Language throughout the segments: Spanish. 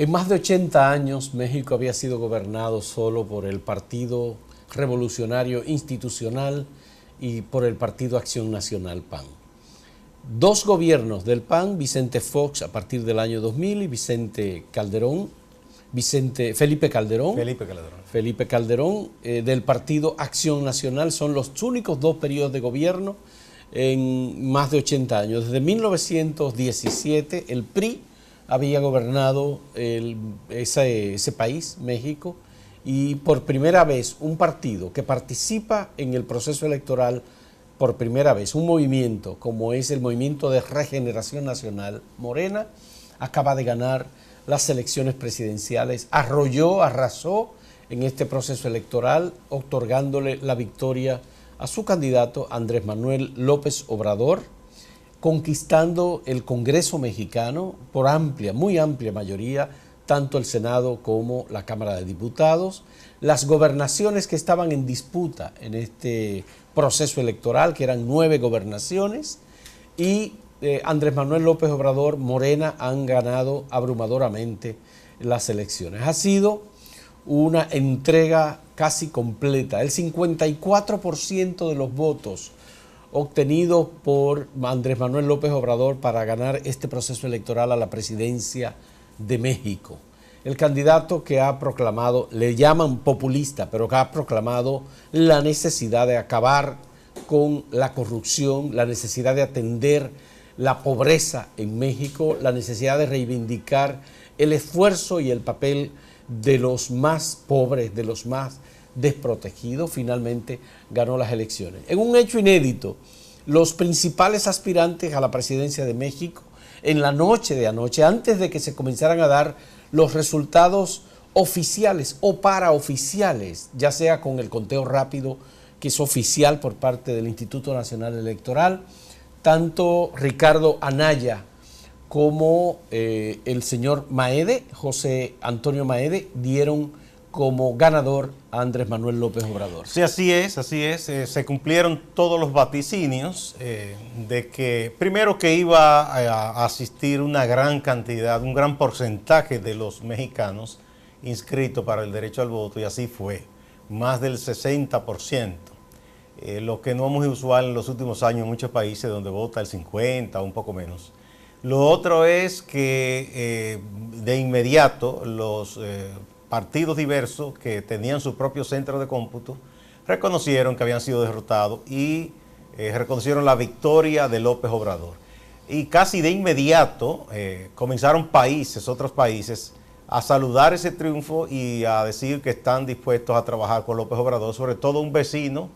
En más de 80 años, México había sido gobernado solo por el Partido Revolucionario Institucional y por el Partido Acción Nacional PAN. Dos gobiernos del PAN, Vicente Fox a partir del año 2000 y Felipe Calderón del Partido Acción Nacional, son los únicos dos periodos de gobierno en más de 80 años. Desde 1917 el PRI había gobernado ese país, México, y por primera vez un partido que participa en el proceso electoral, por primera vez un movimiento como es el Movimiento de Regeneración Nacional, Morena, acaba de ganar las elecciones presidenciales, arrasó en este proceso electoral, otorgándole la victoria a su candidato Andrés Manuel López Obrador, conquistando el Congreso mexicano por muy amplia mayoría, tanto el Senado como la Cámara de Diputados. Las gobernaciones que estaban en disputa en este proceso electoral, que eran 9 gobernaciones, y Andrés Manuel López Obrador, Morena, han ganado abrumadoramente las elecciones. Ha sido una entrega casi completa. El 54% de los votos obtenidos por Andrés Manuel López Obrador para ganar este proceso electoral a la presidencia de México. El candidato que ha proclamado, le llaman populista, pero que ha proclamado la necesidad de acabar con la corrupción, la necesidad de atender la pobreza en México, la necesidad de reivindicar el esfuerzo y el papel de los más pobres, de los más desprotegidos. Finalmente ganó las elecciones. En un hecho inédito, los principales aspirantes a la presidencia de México, en la noche de anoche, antes de que se comenzaran a dar los resultados oficiales o paraoficiales, ya sea con el conteo rápido, que es oficial por parte del Instituto Nacional Electoral, tanto Ricardo Anaya como el señor Maede, José Antonio Maede, dieron como ganador a Andrés Manuel López Obrador. Sí, así es. Se cumplieron todos los vaticinios de que, primero, que iba a asistir una gran cantidad, un gran porcentaje de los mexicanos inscritos para el derecho al voto, y así fue, más del 60%. Lo que no es muy usual en los últimos años en muchos países donde vota el 50% o un poco menos. Lo otro es que de inmediato los partidos diversos que tenían su propio centro de cómputo reconocieron que habían sido derrotados y reconocieron la victoria de López Obrador. Y casi de inmediato comenzaron otros países, a saludar ese triunfo y a decir que están dispuestos a trabajar con López Obrador, sobre todo un vecino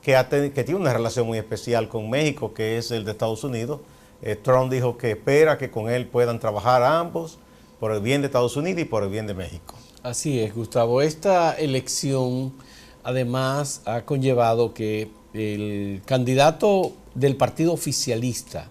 que tiene una relación muy especial con México, que es el de Estados Unidos. Trump dijo que espera que con él puedan trabajar ambos por el bien de Estados Unidos y por el bien de México. Así es, Gustavo. Esta elección además ha conllevado que el candidato del partido oficialista,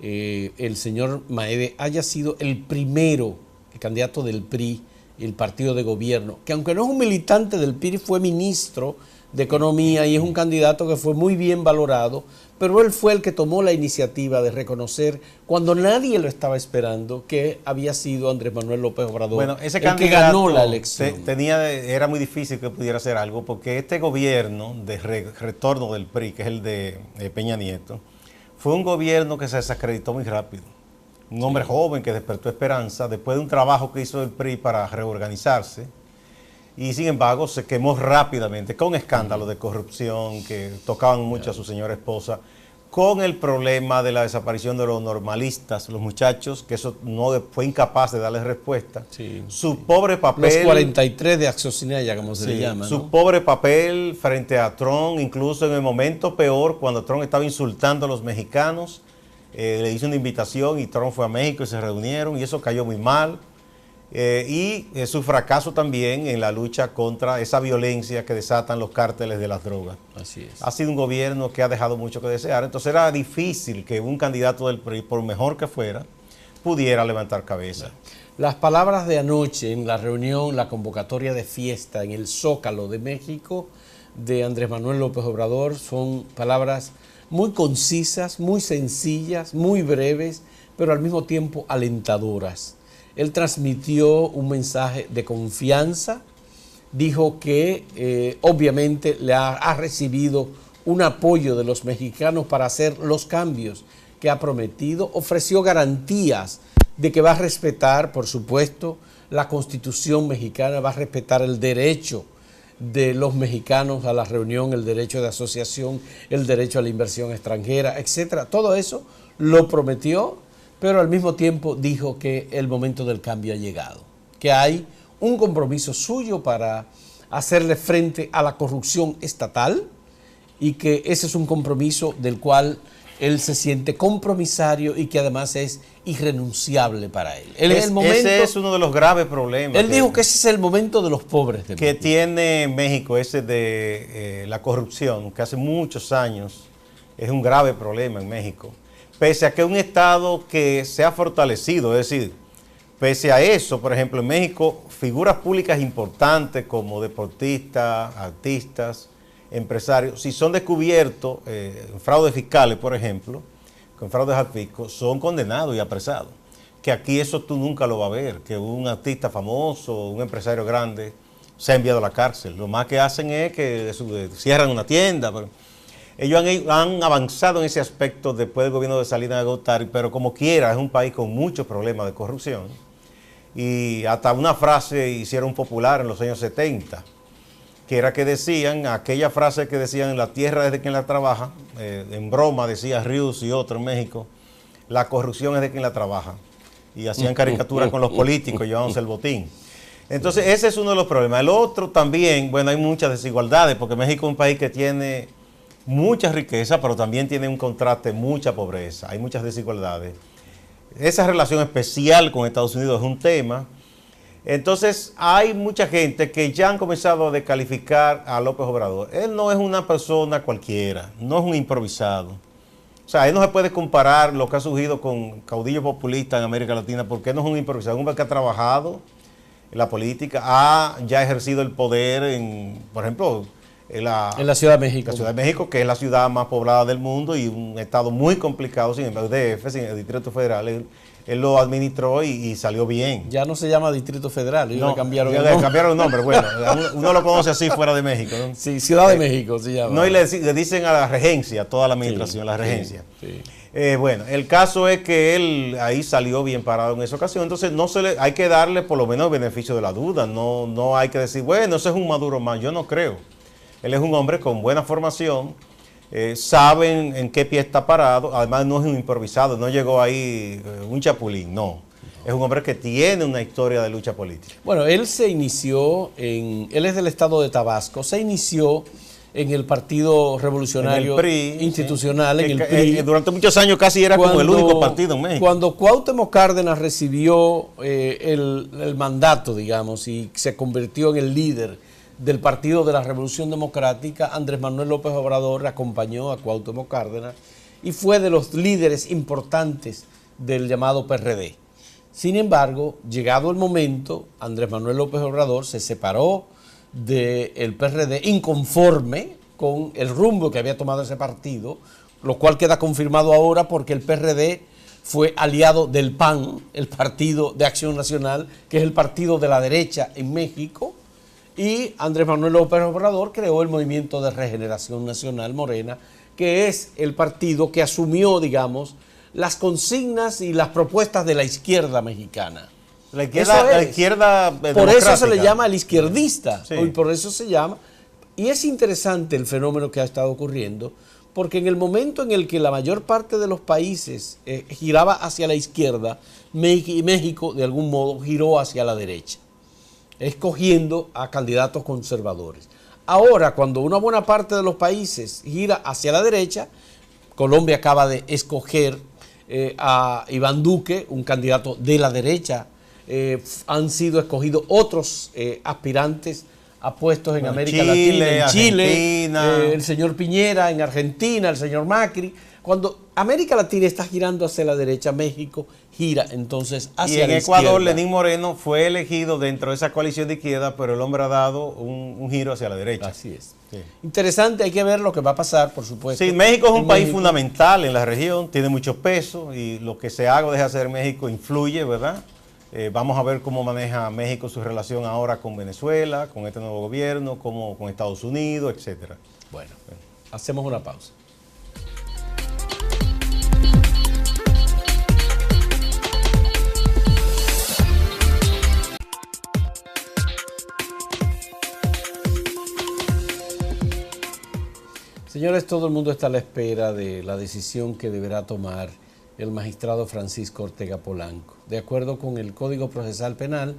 el señor Maede, haya sido el primero, el candidato del PRI, el partido de gobierno, que aunque no es un militante del PRI, fue ministro de Economía y es un candidato que fue muy bien valorado, pero él fue el que tomó la iniciativa de reconocer, cuando nadie lo estaba esperando, que había sido Andrés Manuel López Obrador ese el que ganó la elección. Era muy difícil que pudiera hacer algo, porque este gobierno de retorno del PRI, que es el de Peña Nieto, fue un gobierno que se desacreditó muy rápido. Un hombre joven que despertó esperanza después de un trabajo que hizo el PRI para reorganizarse, y sin embargo se quemó rápidamente con escándalos de corrupción que tocaban mucho a su señora esposa, con el problema de la desaparición de los normalistas, los muchachos, que eso no fue incapaz de darles respuesta. Su pobre papel... Los 43 de Axocinaya, como se le llama, ¿no? Su pobre papel frente a Trump, incluso en el momento peor, cuando Trump estaba insultando a los mexicanos, le hizo una invitación y Trump fue a México y se reunieron, y eso cayó muy mal. Y su fracaso también en la lucha contra esa violencia que desatan los cárteles de las drogas. Así es. Ha sido un gobierno que ha dejado mucho que desear. Entonces era difícil que un candidato del PRI, por mejor que fuera, pudiera levantar cabeza. Las palabras de anoche en la reunión, la convocatoria de fiesta en el Zócalo de México de Andrés Manuel López Obrador son palabras muy concisas, muy sencillas, muy breves, pero al mismo tiempo alentadoras. Él transmitió un mensaje de confianza, dijo que obviamente ha recibido un apoyo de los mexicanos para hacer los cambios que ha prometido, ofreció garantías de que va a respetar, por supuesto, la Constitución mexicana, va a respetar el derecho de los mexicanos a la reunión, el derecho de asociación, el derecho a la inversión extranjera, etcétera. Todo eso lo prometió, pero al mismo tiempo dijo que el momento del cambio ha llegado, que hay un compromiso suyo para hacerle frente a la corrupción estatal y que ese es un compromiso del cual él se siente compromisario y que además es irrenunciable para él. Ese es uno de los graves problemas. Él dijo que ese es el momento de los pobres de que tiene México, ese de la corrupción, que hace muchos años es un grave problema en México. Pese a que es un Estado que se ha fortalecido, es decir, pese a eso, por ejemplo, en México, figuras públicas importantes como deportistas, artistas, empresarios, si son descubiertos en fraudes fiscales, por ejemplo, con fraudes al fisco, son condenados y apresados. Que aquí eso tú nunca lo vas a ver, que un artista famoso, un empresario grande, se ha enviado a la cárcel. Lo más que hacen es que cierran una tienda. Pero ellos han avanzado en ese aspecto después del gobierno de Salinas de Gortari, pero como quiera, es un país con muchos problemas de corrupción. Y hasta una frase hicieron popular en los años 70, que era que decían, aquella frase que decían, la tierra es de quien la trabaja, en broma decía Rius y otro en México, la corrupción es de quien la trabaja. Y hacían caricaturas con los políticos, llevándose el botín. Entonces ese es uno de los problemas. El otro también, bueno, hay muchas desigualdades, porque México es un país que tiene mucha riqueza, pero también tiene un contraste, mucha pobreza, hay muchas desigualdades. Esa relación especial con Estados Unidos es un tema. Entonces hay mucha gente que ya han comenzado a descalificar a López Obrador. Él no es una persona cualquiera, no es un improvisado. O sea, él no se puede comparar lo que ha surgido con caudillos populistas en América Latina, porque él no es un improvisado, es un hombre que ha trabajado en la política, ha ya ejercido el poder en, por ejemplo, en la Ciudad de México. La Ciudad de México, que es la ciudad más poblada del mundo y un estado muy complicado, sin embargo, DF, sin el Distrito Federal. Él lo administró y salió bien. Ya no se llama Distrito Federal, ellos no, le cambiaron el nombre. nombre. Cambiaron el nombre, bueno, uno lo conoce así fuera de México, ¿no? Sí, Ciudad de México se llama. No, y le dicen a la regencia, toda la administración, sí, la regencia. Sí, sí. Bueno, el caso es que él ahí salió bien parado en esa ocasión, entonces hay que darle por lo menos el beneficio de la duda, no hay que decir, bueno, ese es un Maduro más, yo no creo. Él es un hombre con buena formación, saben en qué pie está parado, además no es un improvisado, no llegó ahí un chapulín, no. Es un hombre que tiene una historia de lucha política. Bueno, él se inició, él es del estado de Tabasco, se inició en el Partido Revolucionario PRI, Institucional, sí, en el PRI. Durante muchos años casi era como el único partido en México. Cuando Cuauhtémoc Cárdenas recibió el mandato, digamos, y se convirtió en el líder del Partido de la Revolución Democrática, Andrés Manuel López Obrador acompañó a Cuauhtémoc Cárdenas y fue de los líderes importantes del llamado PRD. Sin embargo, llegado el momento, Andrés Manuel López Obrador se separó del PRD inconforme con el rumbo que había tomado ese partido, lo cual queda confirmado ahora porque el PRD fue aliado del PAN, el Partido de Acción Nacional, que es el partido de la derecha en México, y Andrés Manuel López Obrador creó el Movimiento de Regeneración Nacional Morena, que es el partido que asumió, digamos, las consignas y las propuestas de la izquierda mexicana. La izquierda por eso se le llama el izquierdista, sí. Por eso se llama. Y es interesante el fenómeno que ha estado ocurriendo, porque en el momento en el que la mayor parte de los países giraba hacia la izquierda, México de algún modo giró hacia la derecha, escogiendo a candidatos conservadores. Ahora, cuando una buena parte de los países gira hacia la derecha, Colombia acaba de escoger a Iván Duque, un candidato de la derecha. Han sido escogidos otros aspirantes a puestos en América Latina, en Chile, el señor Piñera, en Argentina, el señor Macri. Cuando América Latina está girando hacia la derecha, México gira entonces hacia la izquierda. Y en Ecuador, Lenín Moreno fue elegido dentro de esa coalición de izquierda, pero el hombre ha dado un giro hacia la derecha. Así es. Sí. Interesante, hay que ver lo que va a pasar, por supuesto. Sí, México es un país fundamental en la región, tiene mucho peso y lo que se haga o deja hacer en México influye, ¿verdad?, Vamos a ver cómo maneja México su relación ahora con Venezuela, con este nuevo gobierno, con Estados Unidos, etcétera. Bueno, hacemos una pausa. Señores, todo el mundo está a la espera de la decisión que deberá tomar el magistrado Francisco Ortega Polanco. De acuerdo con el Código Procesal Penal,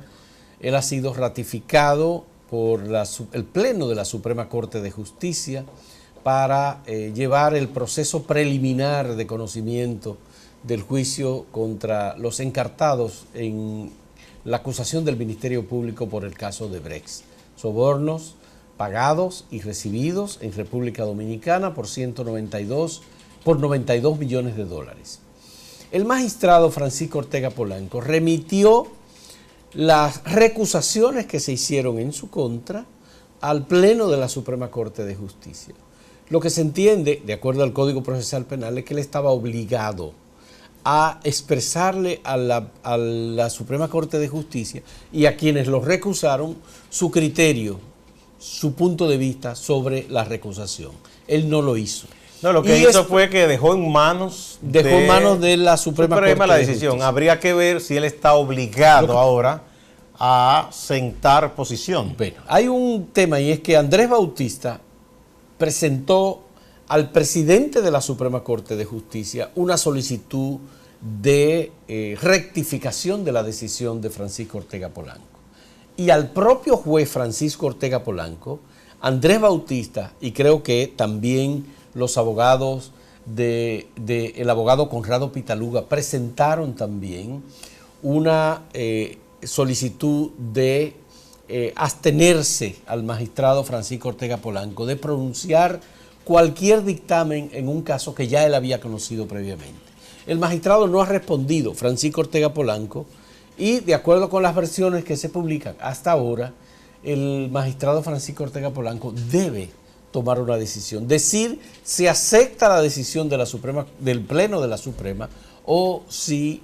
él ha sido ratificado por el Pleno de la Suprema Corte de Justicia para llevar el proceso preliminar de conocimiento del juicio contra los encartados en la acusación del Ministerio Público por el caso de Brecht. Sobornos pagados y recibidos en República Dominicana por 92 millones de dólares. El magistrado Francisco Ortega Polanco remitió las recusaciones que se hicieron en su contra al Pleno de la Suprema Corte de Justicia. Lo que se entiende, de acuerdo al Código Procesal Penal, es que él estaba obligado a expresarle a la Suprema Corte de Justicia y a quienes lo recusaron su criterio, su punto de vista sobre la recusación. Él no lo hizo. No, lo que hizo fue que dejó en manos de la Suprema Corte la decisión. Habría que ver si él está obligado ahora a sentar posición. Bueno, hay un tema y es que Andrés Bautista presentó al presidente de la Suprema Corte de Justicia una solicitud de rectificación de la decisión de Francisco Ortega Polanco. Y al propio juez Francisco Ortega Polanco, Andrés Bautista, y creo que también los abogados el abogado Conrado Pitaluga presentaron también una solicitud de abstenerse al magistrado Francisco Ortega Polanco de pronunciar cualquier dictamen en un caso que ya él había conocido previamente. El magistrado no ha respondido, Francisco Ortega Polanco, y de acuerdo con las versiones que se publican hasta ahora, el magistrado Francisco Ortega Polanco debe tomar una decisión. Decir si acepta la decisión de la Suprema, del Pleno de la Suprema o si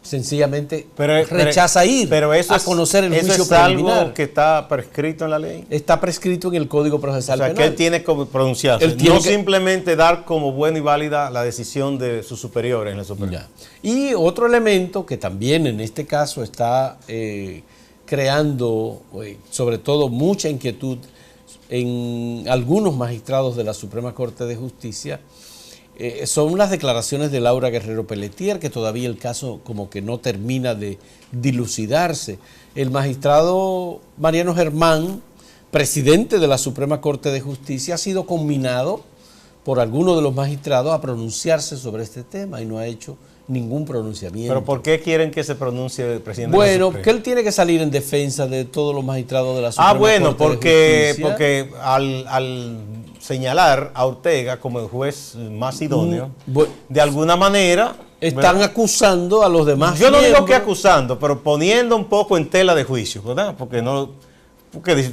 sencillamente rechaza ir a conocer el juicio preliminar. ¿Es algo que está prescrito en la ley? Está prescrito en el Código Procesal Penal. Que él tiene que pronunciarse, simplemente dar como buena y válida la decisión de sus superiores en la Suprema. Y otro elemento que también en este caso está creando sobre todo mucha inquietud en algunos magistrados de la Suprema Corte de Justicia son las declaraciones de Laura Guerrero Pelletier, que todavía el caso como que no termina de dilucidarse. El magistrado Mariano Germán, presidente de la Suprema Corte de Justicia, ha sido conminado por algunos de los magistrados a pronunciarse sobre este tema y no ha hecho ningún pronunciamiento. ¿Pero por qué quieren que se pronuncie el presidente de la Suprema? Bueno, que él tiene que salir en defensa de todos los magistrados de la Suprema Corte de Justicia. Porque al señalar a Ortega como el juez más idóneo, de alguna manera están acusando a los demás. Yo no digo que acusando, pero poniendo un poco en tela de juicio, ¿verdad? Porque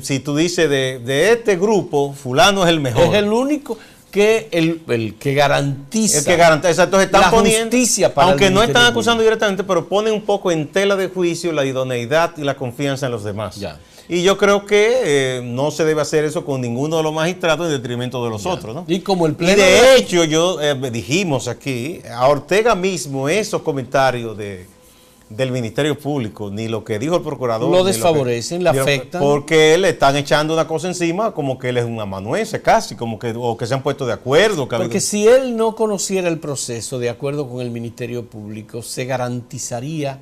si tú dices de este grupo, fulano es el mejor. Es el único que el que garantiza. El que garantiza. Entonces están poniendo, justicia para aunque no están acusando directamente, pero ponen un poco en tela de juicio la idoneidad y la confianza en los demás. Ya. Y yo creo que no se debe hacer eso con ninguno de los magistrados en detrimento de los otros, ¿no? Y como el Pleno. Y de hecho, dijimos aquí, a Ortega mismo esos comentarios del Ministerio Público, ni lo que dijo el procurador. Lo desfavorecen, le afectan. Porque le están echando una cosa encima como que él es un amanuense casi, o que se han puesto de acuerdo. Porque si él no conociera el proceso de acuerdo con el Ministerio Público, se garantizaría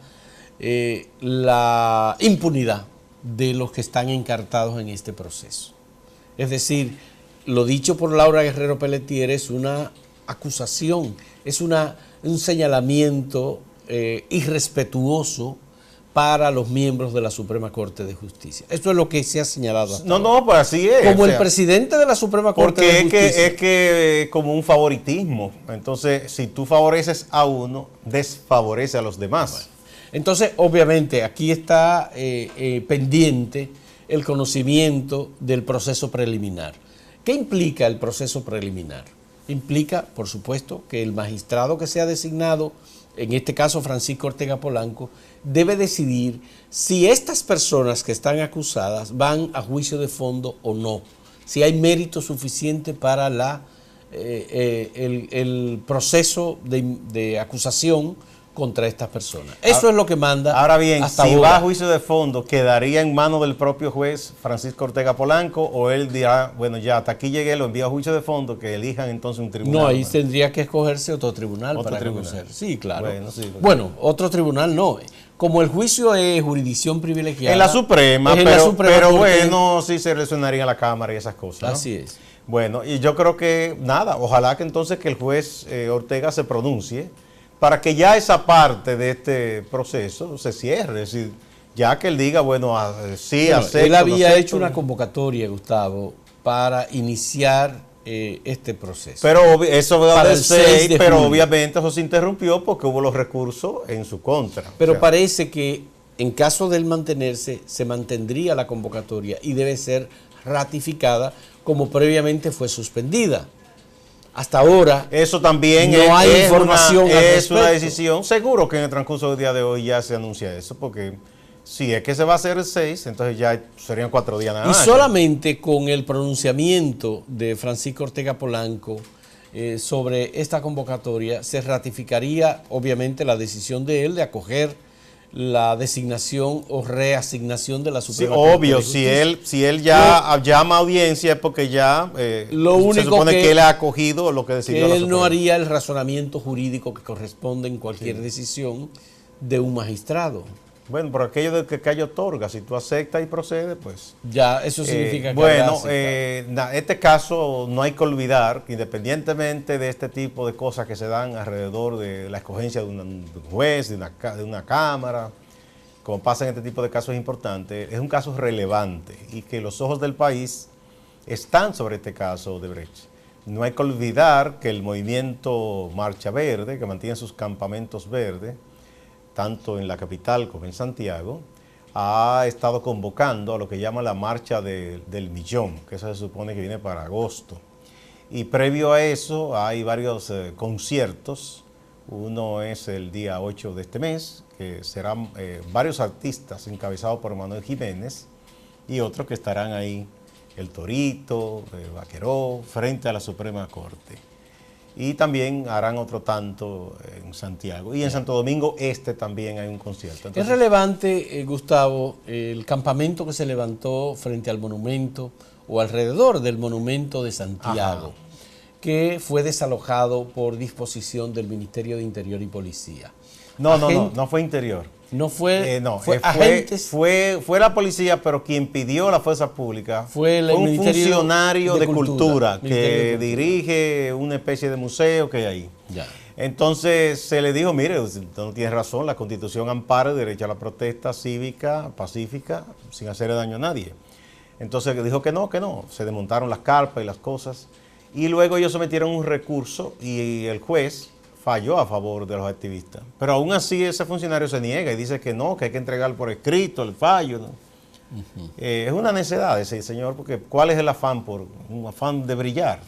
la impunidad de los que están encartados en este proceso. Es decir, lo dicho por Laura Guerrero Pelletier es una acusación, es un señalamiento irrespetuoso para los miembros de la Suprema Corte de Justicia. Esto es lo que se ha señalado hasta ahora. Pues así es. Como el presidente de la Suprema Corte de Justicia. Porque es que como un favoritismo. Entonces, si tú favoreces a uno, desfavorece a los demás. Bueno. Entonces, obviamente, aquí está pendiente el conocimiento del proceso preliminar. ¿Qué implica el proceso preliminar? implica, por supuesto, que el magistrado que sea designado, en este caso Francisco Ortega Polanco, debe decidir si estas personas que están acusadas van a juicio de fondo o no, si hay mérito suficiente para el proceso de acusación contra estas personas. Eso es lo que manda. Ahora bien, hasta si ahora va a juicio de fondo, ¿quedaría en manos del propio juez Francisco Ortega Polanco o él dirá, bueno, ya hasta aquí llegué, lo envío a juicio de fondo, que elijan entonces un tribunal? No, ahí tendría que escogerse otro tribunal para tribunal. conocer. Sí, claro. Bueno, sí, bueno, otro tribunal no. Como el juicio es jurisdicción privilegiada. En la Suprema, es en la Suprema pero porque, bueno, sí se relacionaría a la Cámara y esas cosas, ¿no? Así es. Bueno, y yo creo que, nada, ojalá que entonces que el juez Ortega se pronuncie para que ya esa parte de este proceso se cierre. Es decir, ya que él diga, bueno, sí, acepto. Él había no hecho una convocatoria, Gustavo, para iniciar este proceso. Pero eso va para a el ser 6 de pero julio. obviamente eso se interrumpió porque hubo los recursos en su contra. Pero O sea, parece que en caso de él mantenerse, se mantendría la convocatoria y debe ser ratificada como previamente fue suspendida. Hasta ahora eso también no hay información al es una respecto. decisión. Seguro que en el transcurso del día de hoy ya se anuncia eso, porque si es que se va a hacer el 6, entonces ya serían 4 días nada Y más. solamente con el pronunciamiento de Francisco Ortega Polanco sobre esta convocatoria se ratificaría obviamente la decisión de él de acoger la designación o reasignación de la Sí, Suprema Corte obvio, de Justicia. si él ya llama a audiencia es porque ya Lo se único supone que él que ha acogido lo que decidió la él no Suprema. haría el razonamiento jurídico que corresponde en cualquier decisión de un magistrado. Bueno, por aquello de que calle otorga, si tú aceptas y procedes, pues... Ya, eso significa que bueno, habrá aceptado. este caso no hay que olvidar que independientemente de este tipo de cosas que se dan alrededor de la escogencia de un juez, de una cámara, como pasa en este tipo de casos importantes, es un caso relevante y que los ojos del país están sobre este caso de Brecht. No hay que olvidar que el movimiento Marcha Verde, que mantiene sus campamentos verdes, tanto en la capital como en Santiago, ha estado convocando a lo que llama la Marcha del Millón, que eso se supone que viene para agosto. Y previo a eso hay varios conciertos. Uno es el día 8 de este mes, que serán varios artistas encabezados por Manuel Jiménez, y otros que estarán ahí, el Torito, Vaqueró, frente a la Suprema Corte. Y también harán otro tanto en Santiago. Y en Santo Domingo también hay un concierto. Entonces, es relevante, Gustavo, el campamento que se levantó frente al monumento o alrededor del monumento de Santiago, que fue desalojado por disposición del Ministerio de Interior y Policía. No fue interior. No fue, fue agentes. Fue la policía, pero quien pidió la fuerza pública Fue el un Ministerio funcionario de cultura Ministerio de que Cultura. dirige una especie de museo que hay ahí. Ya. Entonces se le dijo, mire, usted no tiene razón, la Constitución ampara el derecho a la protesta cívica, pacífica, sin hacerle daño a nadie. Entonces dijo que no, se desmontaron las carpas y las cosas. Y luego ellos sometieron un recurso y el juez falló a favor de los activistas. Pero aún así ese funcionario se niega y dice que no, que hay que entregar por escrito el fallo, ¿no? Es una necedad ese señor, porque ¿cuál es el afán? Un afán de brillar.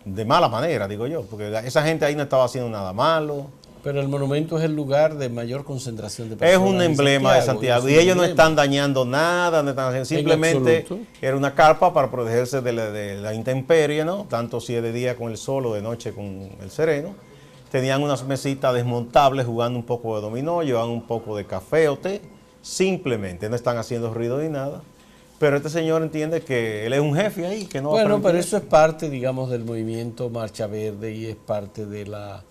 De mala manera, digo yo, porque esa gente ahí no estaba haciendo nada malo. Pero el monumento es el lugar de mayor concentración de Es personas. un emblema de Santiago y ellos no están dañando nada, no están haciendo, simplemente era una carpa para protegerse de la intemperie, ¿no? Tanto si es de día con el sol o de noche con el sereno. Tenían unas mesitas desmontables jugando un poco de dominó, llevaban un poco de café o té, simplemente no están haciendo ruido ni nada. Pero este señor entiende que él es un jefe ahí, que no va a Bueno, permitir pero eso es parte, digamos, del movimiento Marcha Verde y es parte de la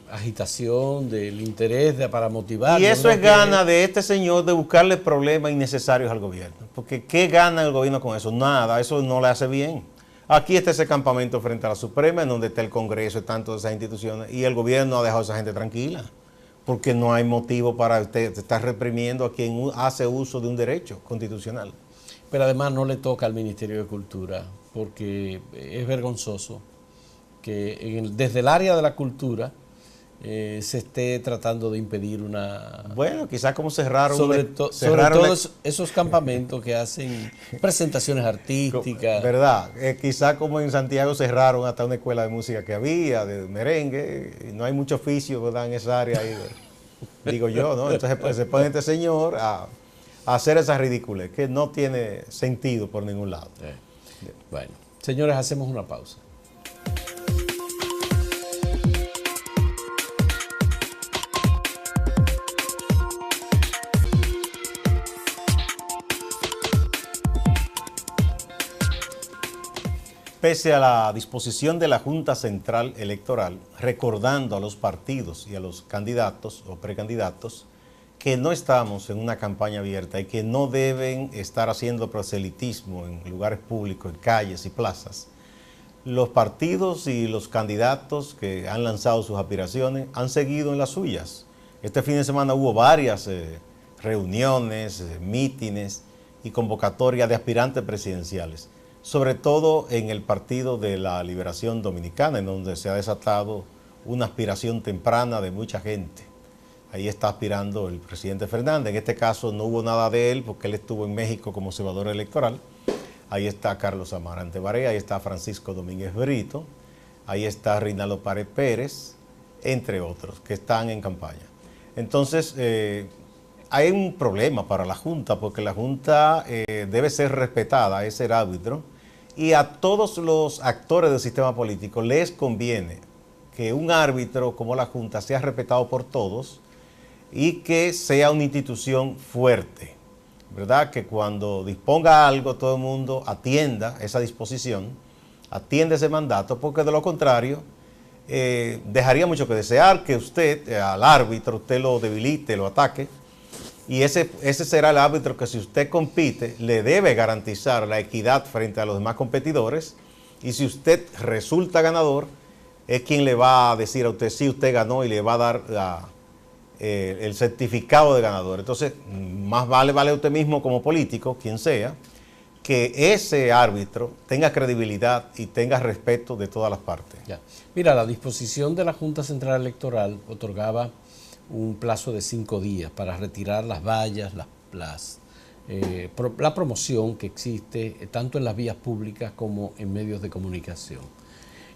agitación, del interés para motivar. Y eso es gana de este señor de buscarle problemas innecesarios al gobierno. Porque ¿qué gana el gobierno con eso? Nada, eso no le hace bien. Aquí está ese campamento frente a la Suprema, en donde está el Congreso y tantas esas instituciones, y el gobierno ha dejado a esa gente tranquila. Porque no hay motivo para usted estar reprimiendo a quien hace uso de un derecho constitucional. Pero además no le toca al Ministerio de Cultura, porque es vergonzoso que desde el área de la cultura se esté tratando de impedir una... Bueno, quizás como cerraron... Sobre todo esos campamentos que hacen presentaciones artísticas. ¿Verdad? Quizás como en Santiago cerraron hasta una escuela de música que había, de merengue, y no hay mucho oficio, ¿verdad?, en esa área ahí, digo yo, ¿no? Entonces pues, se pone este señor a hacer esa ridícula, que no tiene sentido por ningún lado. Bueno, señores, hacemos una pausa. Pese a la disposición de la Junta Central Electoral, recordando a los partidos y a los candidatos o precandidatos que no estamos en una campaña abierta y que no deben estar haciendo proselitismo en lugares públicos, en calles y plazas, los partidos y los candidatos que han lanzado sus aspiraciones han seguido en las suyas. Este fin de semana hubo varias reuniones, mítines y convocatorias de aspirantes presidenciales, sobre todo en el Partido de la Liberación Dominicana, en donde se ha desatado una aspiración temprana de mucha gente. Ahí está aspirando el presidente Fernández. En este caso no hubo nada de él porque él estuvo en México como observador electoral. Ahí está Carlos Amarante Baré, ahí está Francisco Domínguez Brito, ahí está Reinaldo Pared Pérez, entre otros, que están en campaña. Entonces, hay un problema para la Junta, porque la Junta debe ser respetada, es el árbitro, y a todos los actores del sistema político les conviene que un árbitro como la Junta sea respetado por todos y que sea una institución fuerte, ¿verdad? Que cuando disponga algo todo el mundo atienda esa disposición, atienda ese mandato, porque de lo contrario dejaría mucho que desear que usted, al árbitro, usted lo debilite, lo ataque, y ese será el árbitro que si usted compite le debe garantizar la equidad frente a los demás competidores, y si usted resulta ganador es quien le va a decir a usted si usted ganó y le va a dar el certificado de ganador. Entonces más vale usted mismo como político, quien sea, que ese árbitro tenga credibilidad y tenga respeto de todas las partes. Ya. Mira, la disposición de la Junta Central Electoral otorgaba un plazo de 5 días para retirar las vallas, la promoción que existe tanto en las vías públicas como en medios de comunicación.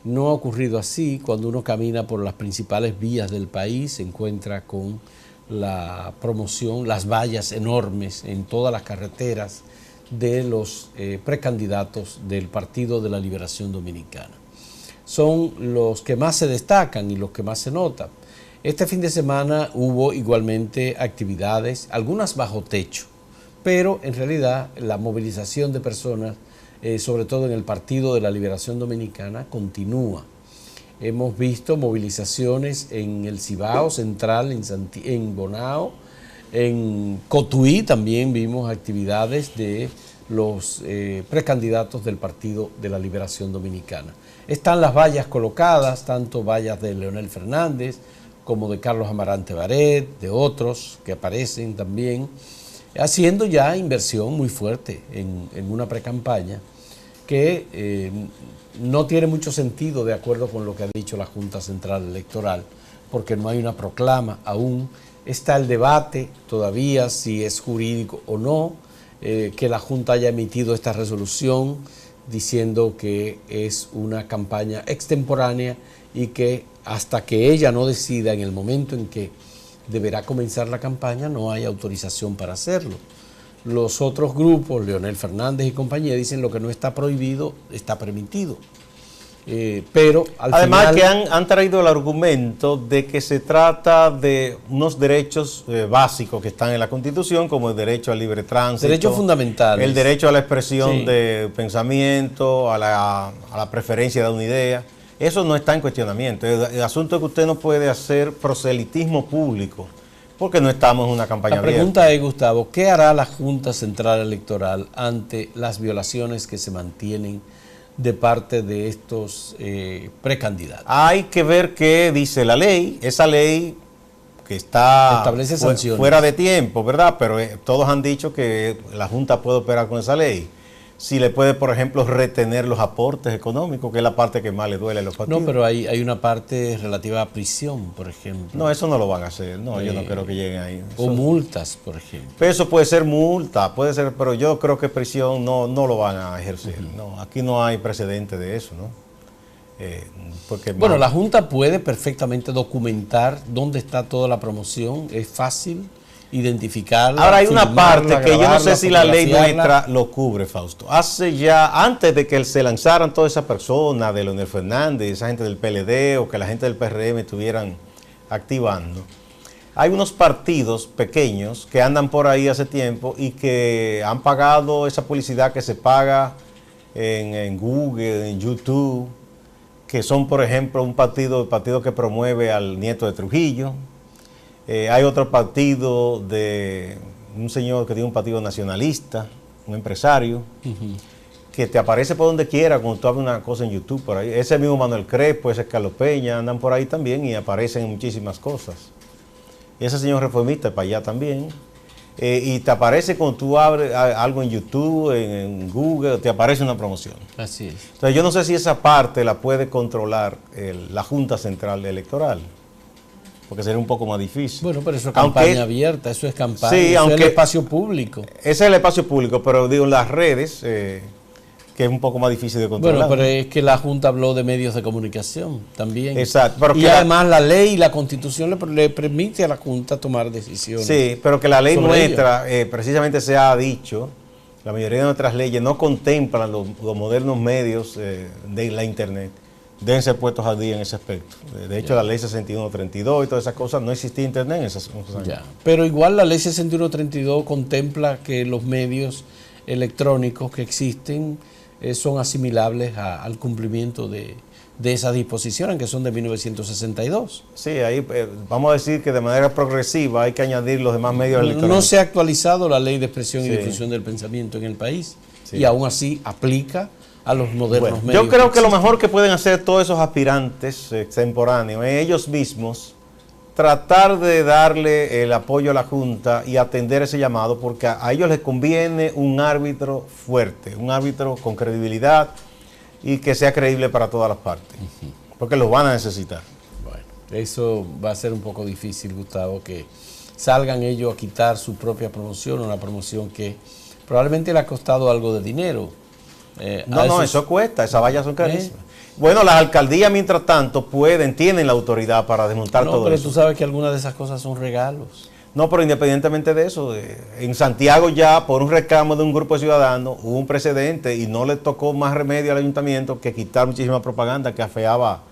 No ha ocurrido así. Cuando uno camina por las principales vías del país se encuentra con la promoción, las vallas enormes en todas las carreteras de los precandidatos del Partido de la Liberación Dominicana. Son los que más se destacan y los que más se notan. Este fin de semana hubo igualmente actividades, algunas bajo techo, pero en realidad la movilización de personas, sobre todo en el Partido de la Liberación Dominicana, continúa. Hemos visto movilizaciones en el Cibao Central, en Bonao, en Cotuí también vimos actividades de los precandidatos del Partido de la Liberación Dominicana. Están las vallas colocadas, tanto vallas de Leonel Fernández, como de Carlos Amarante Baré, de otros que aparecen también, haciendo ya inversión muy fuerte en una precampaña que no tiene mucho sentido de acuerdo con lo que ha dicho la Junta Central Electoral, porque no hay una proclama aún. Está el debate todavía si es jurídico o no, que la Junta haya emitido esta resolución diciendo que es una campaña extemporánea y que hasta que ella no decida en el momento en que deberá comenzar la campaña, no hay autorización para hacerlo. Los otros grupos, Leonel Fernández y compañía, dicen lo que no está prohibido, está permitido. Pero además que han traído el argumento de que se trata de unos derechos básicos que están en la Constitución, como el derecho al libre tránsito. Derechos fundamentales. El derecho a la expresión de pensamiento, a la preferencia de una idea. Eso no está en cuestionamiento. El asunto es que usted no puede hacer proselitismo público porque no estamos en una campaña abierta. La pregunta es, Gustavo, ¿qué hará la Junta Central Electoral ante las violaciones que se mantienen de parte de estos precandidatos? Hay que ver qué dice la ley. Esa ley que está fuera de tiempo, ¿verdad? Pero todos han dicho que la Junta puede operar con esa ley. si le puede, por ejemplo, retener los aportes económicos, que es la parte que más le duele a los partidos. No, pero hay una parte relativa a prisión, por ejemplo. No, eso no lo van a hacer. No, yo no creo que lleguen ahí. O multas, por ejemplo. Pero eso puede ser multa, puede ser, pero yo creo que prisión no lo van a ejercer. No, aquí no hay precedente de eso, ¿no? Porque bueno, la Junta puede perfectamente documentar dónde está toda la promoción. Es fácil identificarla. Ahora hay una parte que yo no sé si la ley fotografiarla. nuestra lo cubre, Fausto. Hace ya, antes de que se lanzaran todas esas personas, de Leonel Fernández, esa gente del PLD o que la gente del PRM estuvieran activando, hay unos partidos pequeños que andan por ahí hace tiempo y que han pagado esa publicidad que se paga en Google, en YouTube, que son, por ejemplo, el partido que promueve al nieto de Trujillo. Hay otro partido de un señor que tiene un partido nacionalista, un empresario, que te aparece por donde quiera cuando tú abres una cosa en YouTube por ahí. Ese mismo Manuel Crespo, ese Carlos Peña, andan por ahí también y aparecen en muchísimas cosas. Y ese señor reformista para allá también. Y te aparece cuando tú abres algo en YouTube, en Google, te aparece una promoción. Así es. Entonces yo no sé si esa parte la puede controlar la Junta Central Electoral, porque sería un poco más difícil. Bueno, pero eso es campaña abierta, eso es campaña, sí, eso es el espacio público. Ese es el espacio público, pero digo, en las redes, que es un poco más difícil de controlar. Bueno, pero es que la Junta habló de medios de comunicación también. Exacto. Pero y además la ley y la Constitución le permite a la Junta tomar decisiones. Sí, pero que la ley nuestra, precisamente se ha dicho, la mayoría de nuestras leyes no contemplan los modernos medios de la Internet. Deben ser puestos al día en ese aspecto. De hecho, la ley 6132 y todas esas cosas, no existía Internet en esos años. Ya. Pero igual la ley 6132 contempla que los medios electrónicos que existen son asimilables al cumplimiento de esas disposiciones que son de 1962. Sí, ahí vamos a decir que de manera progresiva hay que añadir los demás medios electrónicos. No se ha actualizado la ley de expresión y difusión del pensamiento en el país y aún así aplica a los modernos medios. Yo creo que lo mejor que pueden hacer todos esos aspirantes extemporáneos es ellos mismos tratar de darle el apoyo a la Junta y atender ese llamado, porque a ellos les conviene un árbitro fuerte, un árbitro con credibilidad y que sea creíble para todas las partes, porque los van a necesitar. Bueno, eso va a ser un poco difícil, Gustavo, que salgan ellos a quitar su propia promoción, una promoción que probablemente le ha costado algo de dinero. No, eso cuesta, esas vallas son carísimas. Bueno, las alcaldías, mientras tanto, tienen la autoridad para desmontar todo eso. No, pero tú sabes que algunas de esas cosas son regalos. No, pero independientemente de eso, en Santiago ya, por un reclamo de un grupo de ciudadanos, hubo un precedente y no le tocó más remedio al ayuntamiento que quitar muchísima propaganda que afeaba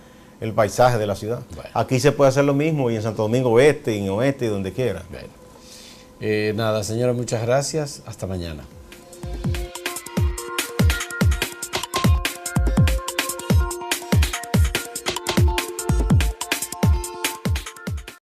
el paisaje de la ciudad. Bueno. Aquí se puede hacer lo mismo y en Santo Domingo Oeste, y en Oeste y donde quiera. Bueno. Nada, señora, muchas gracias. Hasta mañana.